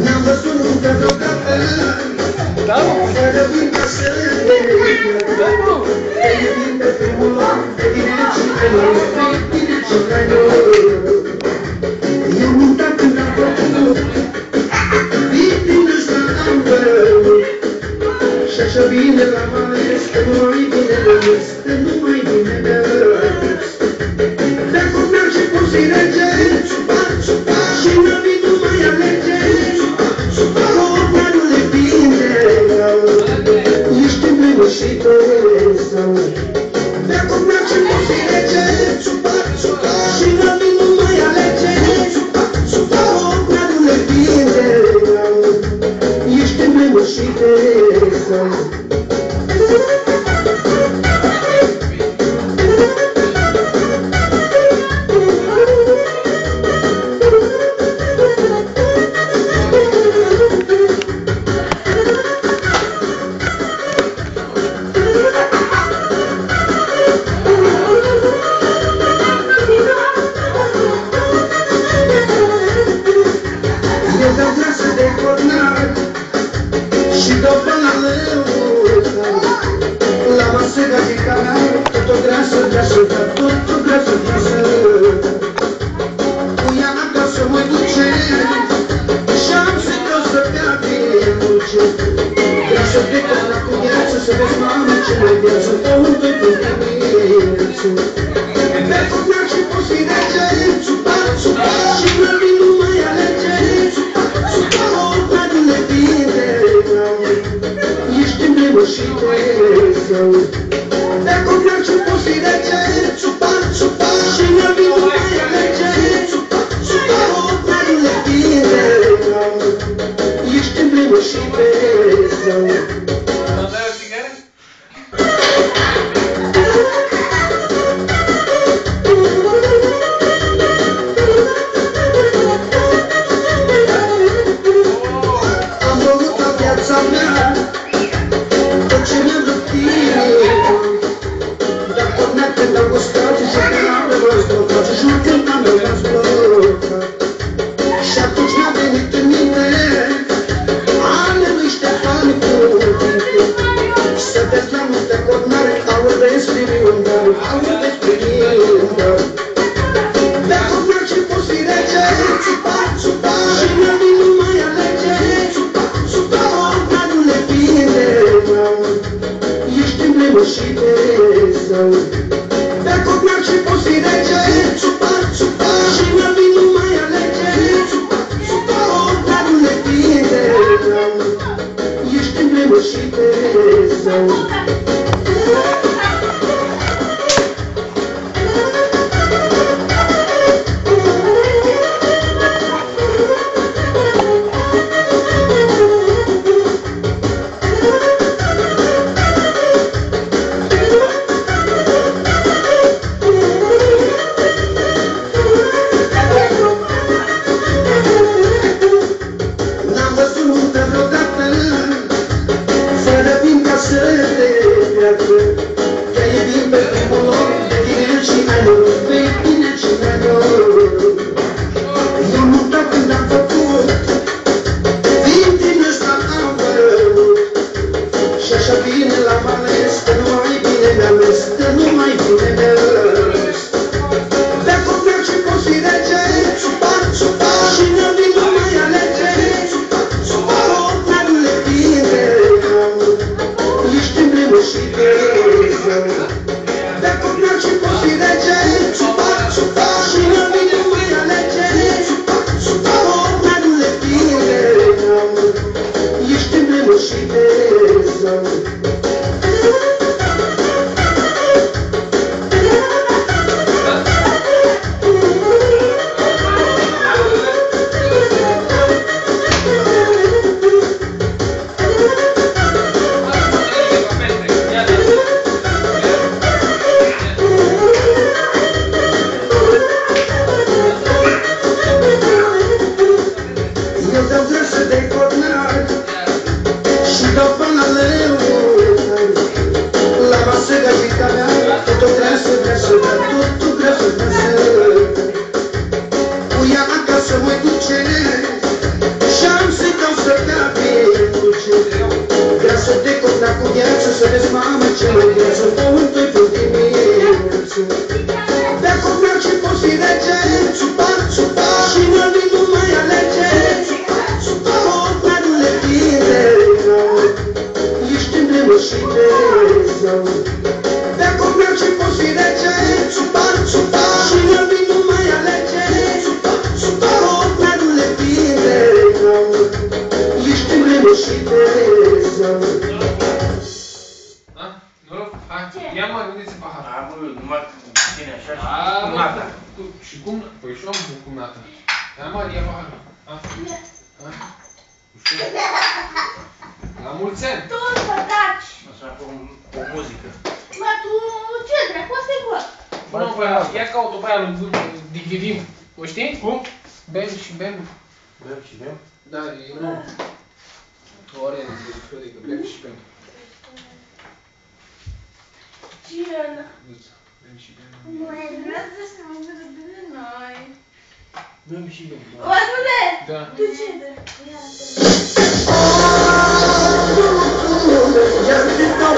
N-am văzut încă vreodată fără vin ca să te iubim pe primul loc, pe tine și pe noi, pe tine și pe noi. Eu mintat când am făcut din ăsta am văzut și așa bine l-am ales, că nu mai bine ales, că nu mai bine ales. Dacă merg și pur și rege și năbii nu mai alege, Romea nu le bine, ești îmblânășită. Dacă merg și pur și rege și năbii nu mai alege, Romea nu le bine, ești îmblânășită. să mă duce și am să dau să dea pe duce. Vreau să te contact cu viață, să vezi mamă ce mă viață, o întâi pe dimineață. Dacă mergi și poți fi rege, țupat, țupat, și mării nu mai alege, țupat, țupat, ori nu le vine, ești îndemnă și de zău. Dacă mergi și poți fi rege, țupat, țupat, și mării nu mai alege, țupat, țupat, ori nu le vine, ești îndemnă și de zău. Ia mă, gândiți pahar. A, bă, numai ține așa și A, cu bă, nata. și cum? Păi și am cu nata. Ia mă, ia pahar. La mulți ani. Tu să taci! Așa cu muzică. Mă, tu ce dracu, asta e bă? Bă, nu, ia caut-o pe aia lui dividim. O știi? Cum? Bem și bem. Bem și bem? Da, e nu. O arenă, adică bem și bem. Cine? Bem și bem. Mai vreau să mă vedem de noi. Bem și bem, da. O, ascule! Da. Tu ce dracu? Ia, Iar din nou